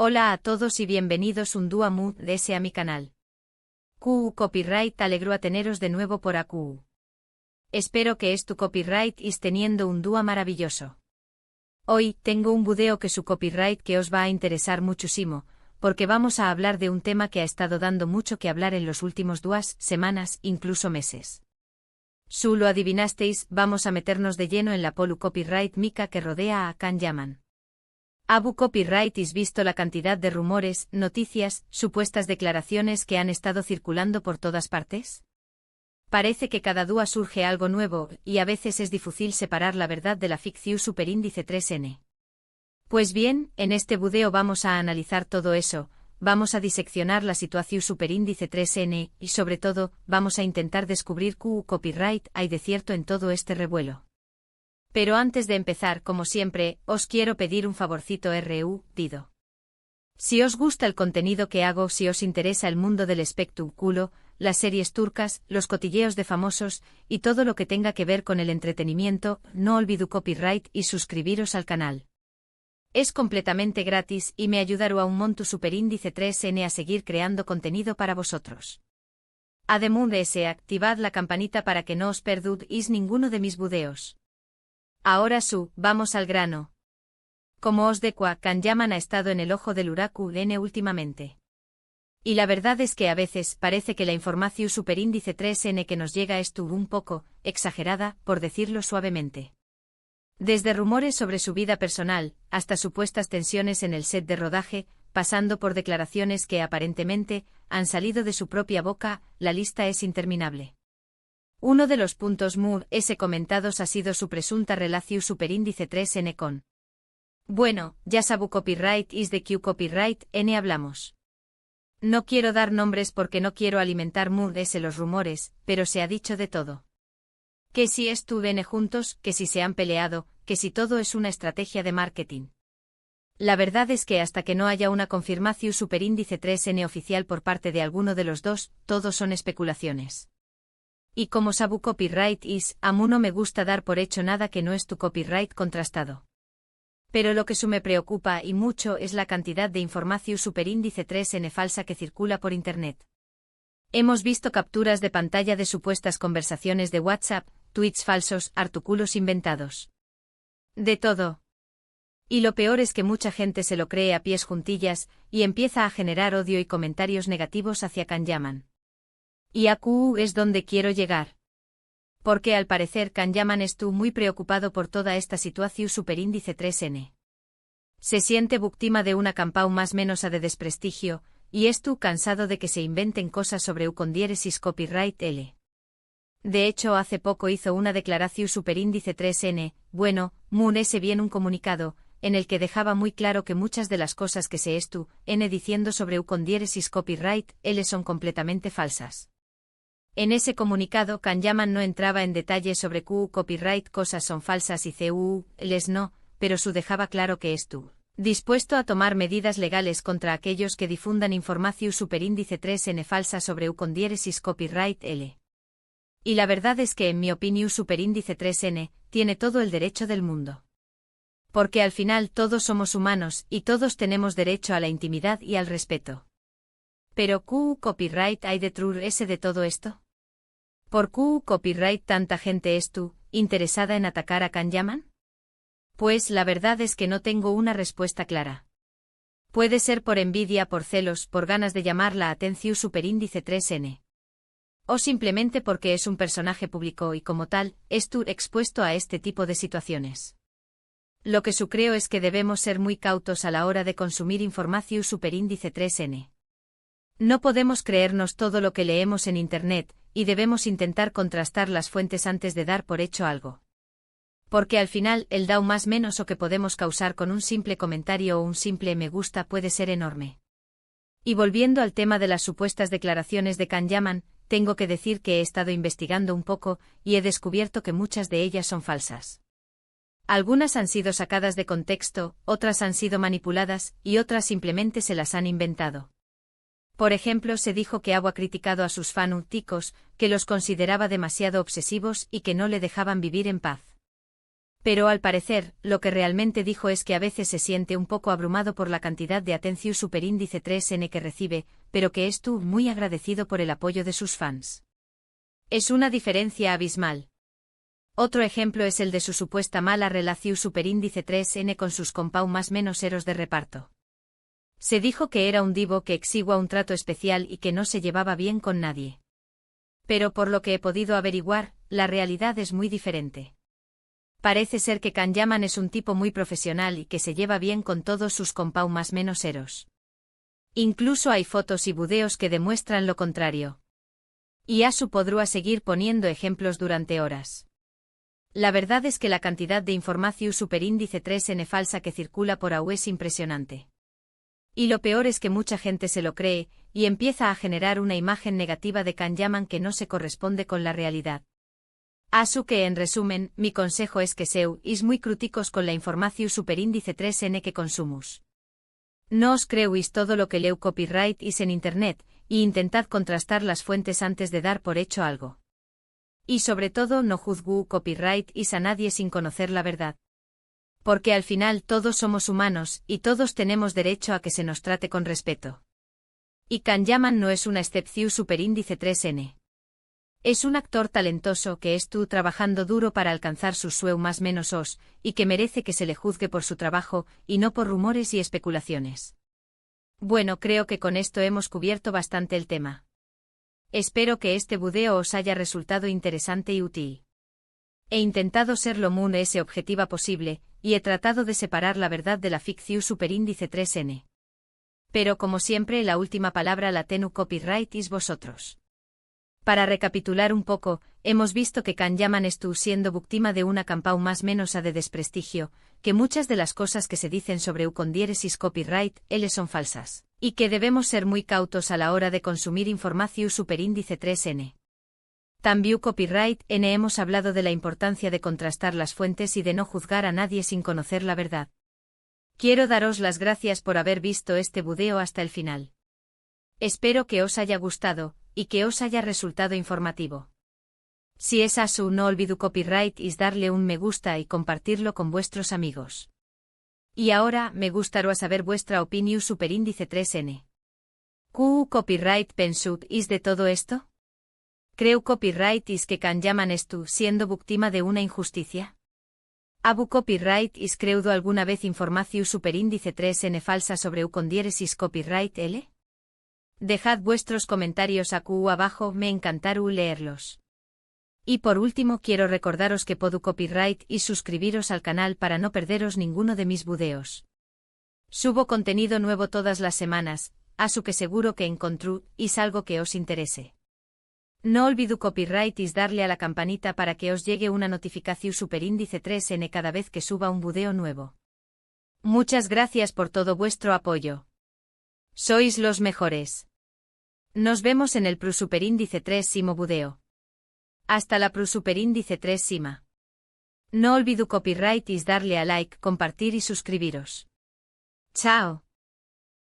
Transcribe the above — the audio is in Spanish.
Hola a todos y bienvenidos un día más a mi canal. QU Copyright alegro a teneros de nuevo por AQU. Espero que tu copyright is teniendo un día maravilloso. Hoy tengo un video que su copyright que os va a interesar muchísimo, porque vamos a hablar de un tema que ha estado dando mucho que hablar en los últimos días, semanas, incluso meses. Lo adivinasteis, vamos a meternos de lleno en la polu copyright mica que rodea a Can Yaman. Abu Copyright is visto la cantidad de rumores, noticias, supuestas declaraciones que han estado circulando por todas partes. Parece que cada día surge algo nuevo, y a veces es difícil separar la verdad de la ficción superíndice 3N. Pues bien, en este video vamos a analizar todo eso, vamos a diseccionar la situación superíndice 3N, y sobre todo, vamos a intentar descubrir qué copyright hay de cierto en todo este revuelo. Pero antes de empezar, como siempre, os quiero pedir un favorcito Dido. Si os gusta el contenido que hago, si os interesa el mundo del espectáculo, las series turcas, los cotilleos de famosos, y todo lo que tenga que ver con el entretenimiento, no olvido copyright y suscribiros al canal. Es completamente gratis y me ayudará a un monto superíndice 3N a seguir creando contenido para vosotros. Además de ese, activad la campanita para que no os perdáis ninguno de mis videos. Ahora vamos al grano. Como os decía, Can Yaman ha estado en el ojo del huracán últimamente. Y la verdad es que a veces parece que la información superíndice 3N que nos llega es un poco exagerada, por decirlo suavemente. Desde rumores sobre su vida personal, hasta supuestas tensiones en el set de rodaje, pasando por declaraciones que aparentemente han salido de su propia boca, la lista es interminable. Uno de los puntos muy comentados ha sido su presunta relación superíndice 3N con. Bueno, ya sabu copyright is de Q copyright N hablamos. No quiero dar nombres porque no quiero alimentar los rumores, pero se ha dicho de todo. Que si estuvieron juntos, que si se han peleado, que si todo es una estrategia de marketing. La verdad es que hasta que no haya una confirmación superíndice 3N oficial por parte de alguno de los dos, todo son especulaciones. Y como sabu copyright is, a mí no me gusta dar por hecho nada que no es tu copyright contrastado. Pero lo que me preocupa y mucho es la cantidad de información superíndice 3N falsa que circula por internet. Hemos visto capturas de pantalla de supuestas conversaciones de WhatsApp, tweets falsos, artículos inventados. De todo. Y lo peor es que mucha gente se lo cree a pies juntillas, y empieza a generar odio y comentarios negativos hacia Can Yaman. Y a QU es donde quiero llegar. Porque al parecer Can Yaman estuvo muy preocupado por toda esta situación superíndice 3N. Se siente víctima de una campaña más menos de desprestigio, y estuvo cansado de que se inventen cosas sobre con diéresis copyright L. De hecho, hace poco hizo una declaración superíndice 3N, bueno, bien un comunicado, en el que dejaba muy claro que muchas de las cosas que se diciendo sobre con diéresis copyright L son completamente falsas. En ese comunicado Can Yaman no entraba en detalle sobre QU copyright cosas son falsas y CU, les no, pero dejaba claro que estuvo dispuesto a tomar medidas legales contra aquellos que difundan información superíndice 3N falsa sobre con diéresis copyright L. Y la verdad es que en mi opinión superíndice 3N tiene todo el derecho del mundo. Porque al final todos somos humanos y todos tenemos derecho a la intimidad y al respeto. Pero ¿QU copyright hay detrás de todo esto? ¿Por QU copyright tanta gente interesada en atacar a Can Yaman? Pues la verdad es que no tengo una respuesta clara. Puede ser por envidia, por celos, por ganas de llamar la atención superíndice 3N. O simplemente porque es un personaje público y como tal, expuesto a este tipo de situaciones. Lo que creo es que debemos ser muy cautos a la hora de consumir información superíndice 3N. No podemos creernos todo lo que leemos en Internet, y debemos intentar contrastar las fuentes antes de dar por hecho algo. Porque al final, el daño más menos o que podemos causar con un simple comentario o un simple me gusta puede ser enorme. Y volviendo al tema de las supuestas declaraciones de Can Yaman, tengo que decir que he estado investigando un poco, y he descubierto que muchas de ellas son falsas. Algunas han sido sacadas de contexto, otras han sido manipuladas, y otras simplemente se las han inventado. Por ejemplo, se dijo que ha criticado a sus fanáticos, que los consideraba demasiado obsesivos y que no le dejaban vivir en paz. Pero al parecer, lo que realmente dijo es que a veces se siente un poco abrumado por la cantidad de atención superíndice 3N que recibe, pero que estuvo muy agradecido por el apoyo de sus fans. Es una diferencia abismal. Otro ejemplo es el de su supuesta mala relación superíndice 3N con sus compau más menos eros de reparto. Se dijo que era un divo que exigua un trato especial y que no se llevaba bien con nadie. Pero por lo que he podido averiguar, la realidad es muy diferente. Parece ser que Kanyaman es un tipo muy profesional y que se lleva bien con todos sus compau más menos eros. Incluso hay fotos y videos que demuestran lo contrario. Y Asu podrá seguir poniendo ejemplos durante horas. La verdad es que la cantidad de información superíndice 3N falsa que circula por AU es impresionante. Y lo peor es que mucha gente se lo cree, y empieza a generar una imagen negativa de Kanyaman que no se corresponde con la realidad. Asu que en resumen, mi consejo es que seáis muy críticos con la información superíndice 3N que consumos. No os creáis todo lo que leu copyright is en internet, y intentad contrastar las fuentes antes de dar por hecho algo. Y sobre todo no juzgú copyright is a nadie sin conocer la verdad. Porque al final todos somos humanos, y todos tenemos derecho a que se nos trate con respeto. Y Kanyaman no es una excepción superíndice 3N. Es un actor talentoso que estuvo trabajando duro para alcanzar sus sueños más menos os, y que merece que se le juzgue por su trabajo, y no por rumores y especulaciones. Bueno, creo que con esto hemos cubierto bastante el tema. Espero que este video os haya resultado interesante y útil. He intentado ser lo más objetiva posible, y he tratado de separar la verdad de la ficción superíndice 3N. Pero como siempre la última palabra la tenu copyright is vosotros. Para recapitular un poco, hemos visto que Kanyaman estuvo siendo víctima de una campaña más menos a de desprestigio, que muchas de las cosas que se dicen sobre con diéresis copyright son falsas, y que debemos ser muy cautos a la hora de consumir información superíndice 3N. También copyright N hemos hablado de la importancia de contrastar las fuentes y de no juzgar a nadie sin conocer la verdad. Quiero daros las gracias por haber visto este video hasta el final. Espero que os haya gustado, y que os haya resultado informativo. Si es así, no olvidéis copyright is darle un me gusta y compartirlo con vuestros amigos. Y ahora, me gustaría saber vuestra opinión superíndice 3N. ¿Qué copyright pensud is de todo esto? ¿Creo copyright is que Kanyaman estuvo siendo víctima de una injusticia? ¿Abu copyright is creudo alguna vez información superíndice 3N falsa sobre con diéresis copyright L? Dejad vuestros comentarios aquí abajo, me encantará leerlos. Y por último quiero recordaros que podu copyright y suscribiros al canal para no perderos ninguno de mis videos. Subo contenido nuevo todas las semanas, asu que seguro que encontrú is algo que os interese. No olvidéis copyright is darle a la campanita para que os llegue una notificación superíndice 3N cada vez que suba un video nuevo. Muchas gracias por todo vuestro apoyo. Sois los mejores. Nos vemos en el superindice 3 video. Hasta la superindice 3. No olvidéis copyright is darle a like, compartir y suscribiros. Chao.